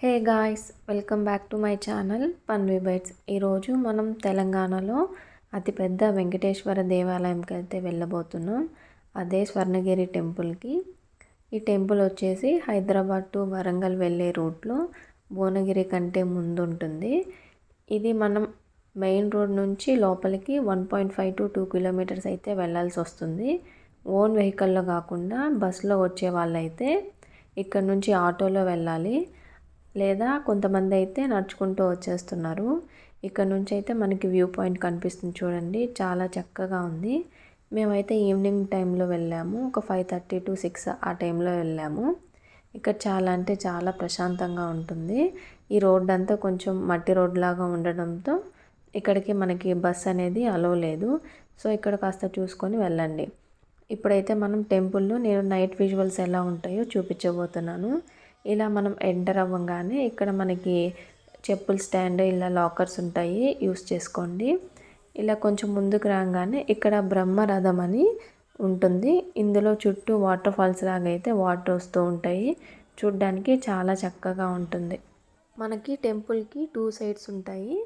Hey guys, welcome back to my channel Panvi bytes. ఈరోజు మనం తెలంగాణలో అతిపెద్ద వెంకటేశ్వర దేవాలయంకి అయితే వెళ్ళబోతున్నాం. అదే స్వర్ణగిరి టెంపుల్కి. ఈ టెంపుల్ వచ్చేసి హైదరాబాద్ టు వరంగల్ వెళ్ళే రూట్లో భువనగిరి కంటే ముందు ఉంటుంది. ఇది మనం మెయిన్ రోడ్ నుంచి లోపలికి 1.5 to 2 కిలోమీటర్స్ అయితే వెళ్ళాల్సి వస్తుంది. ఓన్ వెహికల్లో కాకుండా బస్లో వచ్చే వాళ్ళైతే ఇక్కడ నుంచి ఆటోలో వెళ్ళాలి, లేదా కొంతమంది అయితే నడుచుకుంటూ వచ్చేస్తున్నారు. ఇక్కడ నుంచి అయితే మనకి వ్యూ పాయింట్ కనిపిస్తుంది చూడండి, చాలా చక్కగా ఉంది. మేమైతే ఈవినింగ్ టైంలో వెళ్ళాము, ఒక 5:30 to 6 ఆ టైంలో వెళ్ళాము. ఇక్కడ చాలా అంటే చాలా ప్రశాంతంగా ఉంటుంది. ఈ రోడ్ అంతా కొంచెం మట్టి రోడ్ లాగా ఉండడంతో ఇక్కడికి మనకి బస్ అనేది అలో లేదు. సో ఇక్కడ కాస్త చూసుకొని వెళ్ళండి. ఇప్పుడైతే మనం టెంపుల్లో నేను నైట్ విజువల్స్ ఎలా ఉంటాయో చూపించబోతున్నాను. ఇలా మనం ఎంటర్ అవ్వగానే ఇక్కడ మనకి చెప్పుల స్టాండ్, ఇలా లాకర్స్ ఉంటాయి, యూస్ చేసుకోండి. ఇలా కొంచెం ముందుకు రాగానే ఇక్కడ బ్రహ్మరథం అని ఉంటుంది. ఇందులో చుట్టూ వాటర్ ఫాల్స్ లాగా అయితే వాటర్ వస్తూ ఉంటాయి. చూడ్డానికి చాలా చక్కగా ఉంటుంది. మనకి టెంపుల్కి 2 సైడ్స్ ఉంటాయి.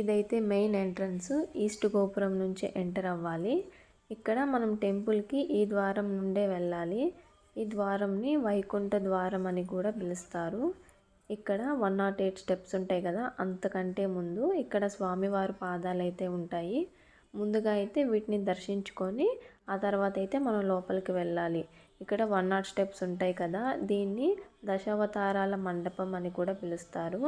ఇదైతే మెయిన్ ఎంట్రన్స్, ఈస్ట్ గోపురం నుంచి ఎంటర్ అవ్వాలి. ఇక్కడ మనం టెంపుల్కి ఈ ద్వారం నుండే వెళ్ళాలి. ఈ ద్వారంని వైకుంఠ ద్వారం అని కూడా పిలుస్తారు. ఇక్కడ 108 స్టెప్స్ ఉంటాయి కదా, అంతకంటే ముందు ఇక్కడ స్వామివారి పాదాలు అయితే ఉంటాయి. ముందుగా అయితే వీటిని దర్శించుకొని ఆ తర్వాత అయితే మనం లోపలికి వెళ్ళాలి. ఇక్కడ 100 స్టెప్స్ ఉంటాయి కదా, దీన్ని దశావతారాల మండపం అని కూడా పిలుస్తారు.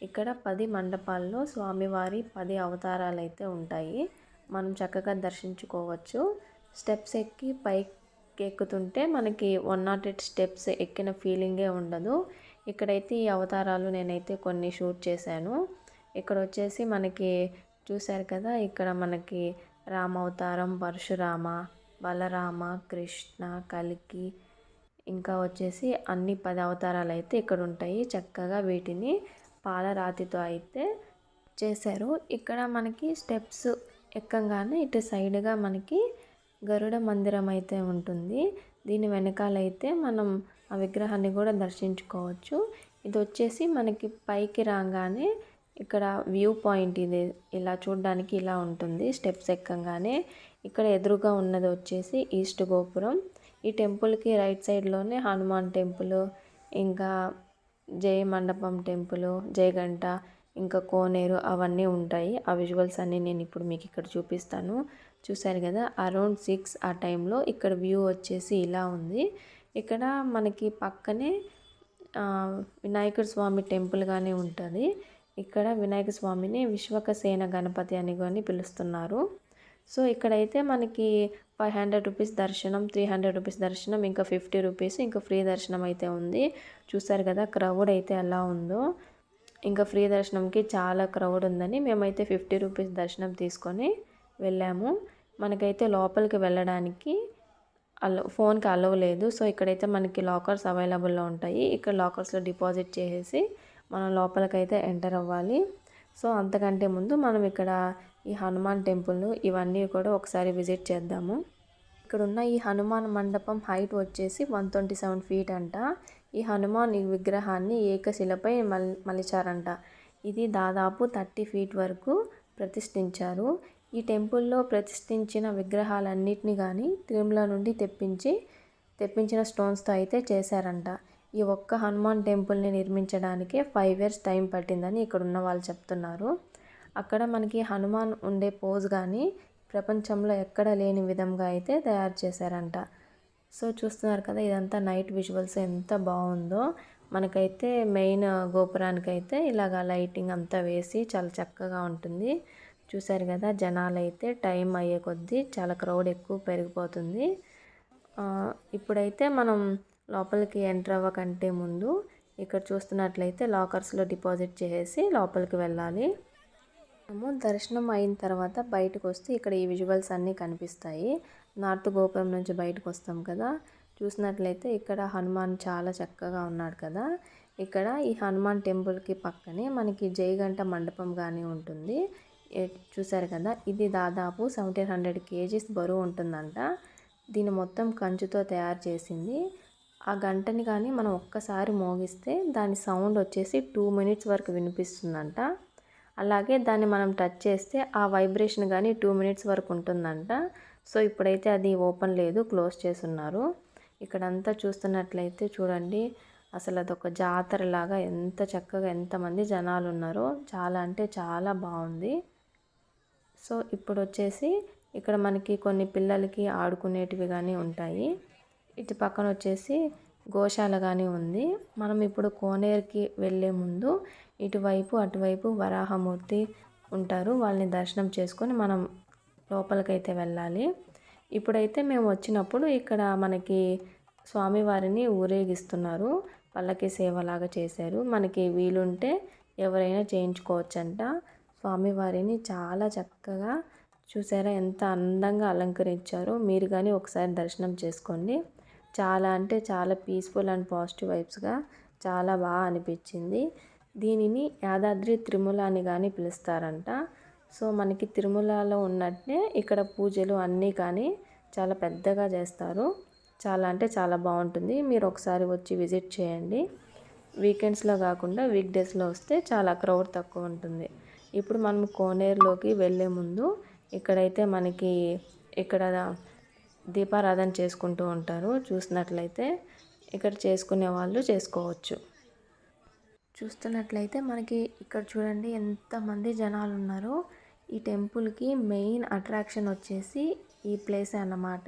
ఇక్కడ 10 మండపాల్లో స్వామివారి 10 అవతారాలు అయితే ఉంటాయి. మనం చక్కగా దర్శించుకోవచ్చు. స్టెప్స్ ఎక్కి పైకి ఎక్కుతుంటే మనకి 108 స్టెప్స్ ఎక్కిన ఫీలింగే ఉండదు. ఇక్కడైతే ఈ అవతారాలు నేనైతే కొన్ని షూట్ చేశాను. ఇక్కడ వచ్చేసి మనకి చూశారు కదా, ఇక్కడ మనకి రామ అవతారం, పరశురామ, బలరామ, కృష్ణ, కల్కి, ఇంకా వచ్చేసి అన్ని 10 అవతారాలు అయితే ఇక్కడ ఉంటాయి. చక్కగా వీటిని పాలరాతితో అయితే చేశారు. ఇక్కడ మనకి స్టెప్స్ ఎక్కంగానే ఇటు సైడ్గా మనకి గరుడ మందిరం అయితే ఉంటుంది. దీని వెనకాలైతే మనం ఆ విగ్రహాన్ని కూడా దర్శించుకోవచ్చు. ఇది వచ్చేసి మనకి పైకి రాగానే ఇక్కడ వ్యూ పాయింట్, ఇది ఇలా చూడడానికి ఇలా ఉంటుంది. స్టెప్స్ ఎక్కంగానే ఇక్కడ ఎదురుగా ఉన్నది వచ్చేసి ఈస్ట్ గోపురం. ఈ టెంపుల్కి రైట్ సైడ్లోనే హనుమాన్ టెంపుల్, ఇంకా జయ మండపం టెంపుల్, జయగంట, ఇంకా కోనేరు అవన్నీ ఉంటాయి. ఆ విజువల్స్ అన్నీ నేను ఇప్పుడు మీకు ఇక్కడ చూపిస్తాను. చూశారు కదా, అరౌండ్ 6 ఆ టైంలో ఇక్కడ వ్యూ వచ్చేసి ఇలా ఉంది. ఇక్కడ మనకి పక్కనే వినాయకుడి స్వామి టెంపుల్ కానీ ఉంటుంది. ఇక్కడ వినాయక స్వామిని విశ్వకసేన గణపతి అని కానీ పిలుస్తున్నారు. సో ఇక్కడైతే మనకి 500 రూపీస్ దర్శనం, 300 రూపీస్ దర్శనం, ఇంకా 50 రూపీస్ ఇంకా ఫ్రీ దర్శనం అయితే ఉంది. చూసారు కదా క్రౌడ్ అయితే ఎలా ఉందో. ఇంకా ఫ్రీ దర్శనంకి చాలా క్రౌడ్ ఉందని మేమైతే 50 రూపీస్ దర్శనం తీసుకొని వెళ్ళాము. మనకైతే లోపలికి వెళ్ళడానికి ఫోన్కి అలవ్ లేదు. సో ఇక్కడైతే మనకి లాకర్స్ అవైలబుల్లో ఉంటాయి. ఇక్కడ లాకర్స్లో డిపాజిట్ చేసేసి మనం లోపలికైతే ఎంటర్ అవ్వాలి. సో అంతకంటే ముందు మనం ఇక్కడ ఈ హనుమాన్ టెంపుల్ ఇవన్నీ కూడా ఒకసారి విజిట్ చేద్దాము. ఇక్కడ ఉన్న ఈ హనుమాన్ మండపం హైట్ వచ్చేసి 127 feet అంట. ఈ హనుమాన్ ఈ విగ్రహాన్ని ఏకశిలపై మలిచారంట. ఇది దాదాపు 30 feet వరకు ప్రతిష్ఠించారు. ఈ టెంపుల్లో ప్రతిష్ఠించిన విగ్రహాలన్నిటిని కానీ తిరుమల నుండి తెప్పించిన స్టోన్స్తో అయితే చేశారంట. ఈ ఒక్క హనుమాన్ టెంపుల్ని నిర్మించడానికే 5 years టైం పట్టిందని ఇక్కడ ఉన్న వాళ్ళు చెప్తున్నారు. అక్కడ మనకి హనుమాన్ ఉండే పోజ్ కానీ ప్రపంచంలో ఎక్కడ లేని విధంగా అయితే తయారు చేశారంట. సో చూస్తున్నారు కదా, ఇదంతా నైట్ విజువల్స్ ఎంత బాగుందో. మనకైతే మెయిన్ గోపురానికి అయితే ఇలాగ లైటింగ్ అంతా వేసి చాలా చక్కగా ఉంటుంది. చూశారు కదా, జనాలు అయితే టైం అయ్యే కొద్దీ చాలా క్రౌడ్ ఎక్కువ పెరిగిపోతుంది. ఇప్పుడైతే మనం లోపలికి ఎంటర్ అవ్వకంటే ముందు ఇక్కడ చూస్తున్నట్లయితే లాకర్స్లో డిపాజిట్ చేసేసి లోపలికి వెళ్ళాలి. మనము దర్శనం అయిన తర్వాత బయటకు వస్తే ఇక్కడ ఈ విజువల్స్ అన్నీ కనిపిస్తాయి. నార్త్ గోపురం నుంచి బయటకు వస్తాం కదా, చూసినట్లయితే ఇక్కడ హనుమాన్ చాలా చక్కగా ఉన్నాడు కదా. ఇక్కడ ఈ హనుమాన్ టెంపుల్కి పక్కనే మనకి జయగంట మండపం కానీ ఉంటుంది. చూసారు కదా, ఇది దాదాపు 1700 kgs బరువు ఉంటుందంట. దీన్ని మొత్తం కంచుతో తయారు చేసింది. ఆ గంటని కానీ మనం ఒక్కసారి మోగిస్తే దాని సౌండ్ వచ్చేసి 2 మినిట్స్ వరకు వినిపిస్తుందంట. అలాగే దాన్ని మనం టచ్ చేస్తే ఆ వైబ్రేషన్ కానీ 2 మినిట్స్ వరకు ఉంటుందంట. సో ఇప్పుడైతే అది ఓపెన్ లేదు, క్లోజ్ చేసున్నారు. ఇక్కడంతా చూస్తున్నట్లయితే చూడండి, అసలు అదొక జాతరలాగా ఎంత చక్కగా ఎంతమంది జనాలు ఉన్నారో, చాలా అంటే చాలా బాగుంది. సో ఇప్పుడు వచ్చేసి ఇక్కడ మనకి కొన్ని పిల్లలకి ఆడుకునేటివి కానీ ఉంటాయి. ఇటు పక్కన వచ్చేసి గోశాల కానీ ఉంది. మనం ఇప్పుడు కోనేరుకి వెళ్ళే ముందు ఇటువైపు అటువైపు వరాహమూర్తి ఉంటారు, వాళ్ళని దర్శనం చేసుకొని మనం లోపలికైతే వెళ్ళాలి. ఇప్పుడైతే మేము వచ్చినప్పుడు ఇక్కడ మనకి స్వామివారిని ఊరేగిస్తున్నారు, పల్లకి సేవలాగా చేశారు. మనకి వీలుంటే ఎవరైనా చేయించుకోవచ్చంట. స్వామివారిని చాలా చక్కగా చూసారా ఎంత అందంగా అలంకరించారో. మీరు కానీ ఒకసారి దర్శనం చేసుకోండి. చాలా అంటే చాలా పీస్ఫుల్ అండ్ పాజిటివ్ వైబ్స్గా చాలా బాగా అనిపించింది. దీనిని యాదాద్రి తిరుమల అని కానీ పిలుస్తారంట. సో మనకి తిరుమలలో ఉన్నట్టే ఇక్కడ పూజలు అన్నీ కానీ చాలా పెద్దగా చేస్తారు. చాలా అంటే చాలా బాగుంటుంది. మీరు ఒకసారి వచ్చి విజిట్ చేయండి. వీకెండ్స్లో కాకుండా వీక్ డేస్లో వస్తే చాలా క్రౌడ్ తక్కువ ఉంటుంది. ఇప్పుడు మనం కోనేరులోకి వెళ్ళే ముందు ఇక్కడైతే మనకి ఇక్కడ దీపారాధన చేసుకుంటూ ఉంటారు. చూసినట్లయితే ఇక్కడ చేసుకునే వాళ్ళు చేసుకోవచ్చు. చూస్తున్నట్లయితే మనకి ఇక్కడ చూడండి ఎంతమంది జనాలు ఉన్నారో. ఈ టెంపుల్కి మెయిన్ అట్రాక్షన్ వచ్చేసి ఈ ప్లేస్ అన్నమాట.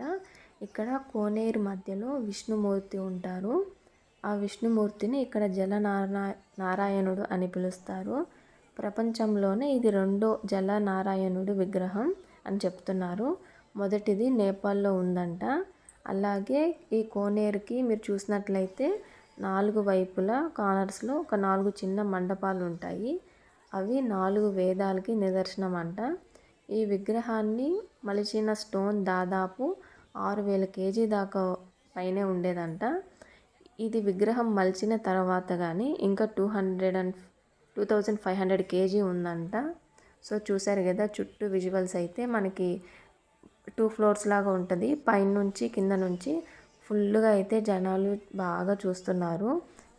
ఇక్కడ కోనేరు మధ్యలో విష్ణుమూర్తి ఉంటారు. ఆ విష్ణుమూర్తిని ఇక్కడ నారాయణుడు అని పిలుస్తారు. ప్రపంచంలోనే ఇది రెండో జలనారాయణుడి విగ్రహం అని చెప్తున్నారు. మొదటిది నేపాల్లో ఉందంట. అలాగే ఈ కోనేరుకి మీరు చూసినట్లయితే 4 వైపులా కార్నర్స్లో ఒక 4 చిన్న మండపాలు ఉంటాయి. అవి 4 వేదాలకి నిదర్శనం అంట. ఈ విగ్రహాన్ని మలిచిన స్టోన్ దాదాపు 6000 కేజీ దాకా పైనే ఉండేదంట. ఇది విగ్రహం మలిచిన తర్వాత కానీ ఇంకా 2500 కేజీ ఉందంట. సో చూసారు కదా, చుట్టూ విజువల్స్ అయితే మనకి 2 ఫ్లోర్స్ లాగా ఉంటుంది. పైనుంచి కింద నుంచి ఫుల్గా అయితే జనాలు బాగా చూస్తున్నారు.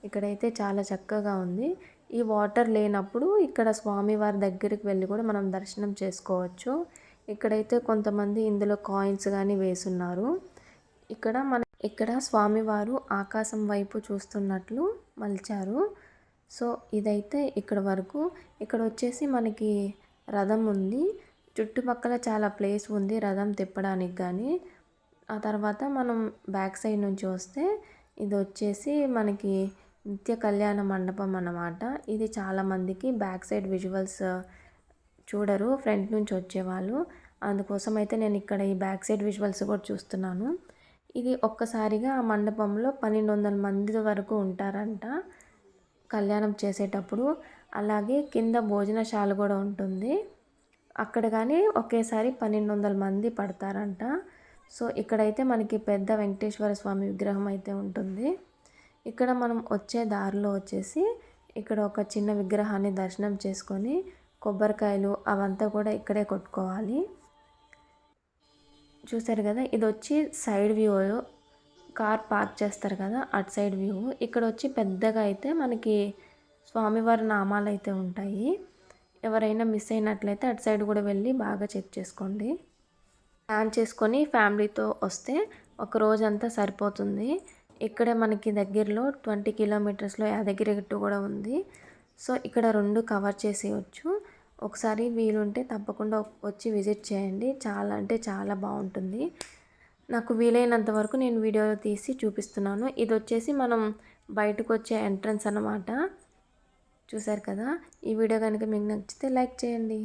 ఇక్కడైతే చాలా చక్కగా ఉంది. ఈ వాటర్ లేనప్పుడు ఇక్కడ స్వామివారి దగ్గరికి వెళ్ళి కూడా మనం దర్శనం చేసుకోవచ్చు. ఇక్కడైతే కొంతమంది ఇందులో కాయిన్స్ కానీ వేసున్నారు. ఇక్కడ స్వామివారు ఆకాశం వైపు చూస్తున్నట్లు మలిచారు. సో ఇదైతే ఇక్కడ వరకు. ఇక్కడ వచ్చేసి మనకి రథం ఉంది. చుట్టుపక్కల చాలా ప్లేస్ ఉంది రథం తిప్పడానికి కానీ. ఆ తర్వాత మనం బ్యాక్ సైడ్ నుంచి వస్తే ఇది వచ్చేసి మనకి నిత్య కళ్యాణ మండపం అన్నమాట. ఇది చాలామందికి బ్యాక్ సైడ్ విజువల్స్ చూడరు, ఫ్రంట్ నుంచి వచ్చేవాళ్ళు. అందుకోసం అయితే నేను ఇక్కడ ఈ బ్యాక్ సైడ్ విజువల్స్ కూడా చూస్తున్నాను. ఇది ఒక్కసారిగా ఆ మండపంలో 1200 మంది వరకు ఉంటారంట కళ్యాణం చేసేటప్పుడు. అలాగే కింద భోజనశాల కూడా ఉంటుంది. అక్కడ కానీ ఒకేసారి 1200 మంది పడతారంట. సో ఇక్కడైతే మనకి పెద్ద వెంకటేశ్వర స్వామి విగ్రహం అయితే ఉంటుంది. ఇక్కడ మనం వచ్చే దారిలో వచ్చేసి ఇక్కడ ఒక చిన్న విగ్రహాన్ని దర్శనం చేసుకొని కొబ్బరికాయలు అవంతా కూడా ఇక్కడే కొట్టుకోవాలి. చూసారు కదా, ఇది వచ్చి సైడ్ వ్యూ, కార్ పార్క్ చేస్తారు కదా అటు సైడ్ వ్యూ. ఇక్కడ వచ్చి పెద్దగా అయితే మనకి స్వామివారి నామాలు అయితే ఉంటాయి. ఎవరైనా మిస్ అయినట్లయితే అటు సైడ్ కూడా వెళ్ళి బాగా చెక్ చేసుకోండి. ప్లాన్ చేసుకొని ఫ్యామిలీతో వస్తే ఒక రోజంతా సరిపోతుంది. ఇక్కడే మనకి దగ్గరలో 20 కిలోమీటర్స్లో యాదగిరి గుట్ట కూడా ఉంది. సో ఇక్కడ 2 కవర్ చేసేయచ్చు. ఒకసారి వీలుంటే తప్పకుండా వచ్చి విజిట్ చేయండి. చాలా అంటే చాలా బాగుంటుంది. నాకు వీలైనంత వరకు నేను వీడియో తీసి చూపిస్తున్నాను. ఇది వచ్చేసి మనం బయటకు వచ్చే ఎంట్రన్స్ అన్నమాట. చూసారు కదా. ఈ వీడియో కనుక మీకు నచ్చితే లైక్ చేయండి.